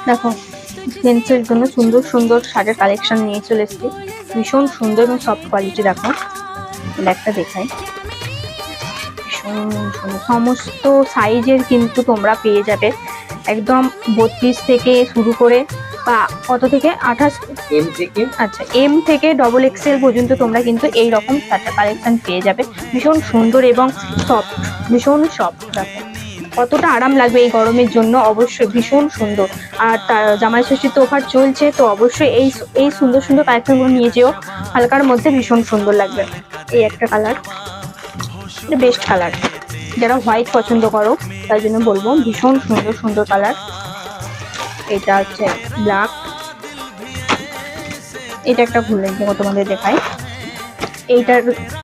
দেখো জেন্টসের জন্য সুন্দর সুন্দর শাড়ির কালেকশন নিয়ে চলে এসেছি, ভীষণ সুন্দর এবং সফট কোয়ালিটি। দেখো ব্ল্যাকটা দেখাই, ভীষণ সুন্দর, সমস্ত সাইজের কিন্তু তোমরা পেয়ে যাবে, একদম 32 থেকে শুরু করে বা কত থেকে 28 এম থেকে, আচ্ছা এম থেকে ডবল এক্সেল পর্যন্ত তোমরা কিন্তু এই রকম চারটা কালেকশন পেয়ে যাবে, ভীষণ সুন্দর এবং সফট, ভীষণ সফট। দেখো কতটা আরাম লাগবে এই গরমের জন্য, অবশ্যই ভীষণ সুন্দর। আর তার জামাই ষষ্ঠীর তো অফার চলছে, তো অবশ্যই এই সুন্দর সুন্দর কালেকশনগুলো নিয়ে যেও, হালকার মধ্যে ভীষণ সুন্দর লাগবে। এই একটা কালার, এটা বেস্ট কালার, যারা হোয়াইট পছন্দ করো তার জন্য বলবো, ভীষণ সুন্দর সুন্দর কালার। এটা হচ্ছে ব্ল্যাক, এটা একটা ভুল লাগবে তোমাদের দেখায়, এইটার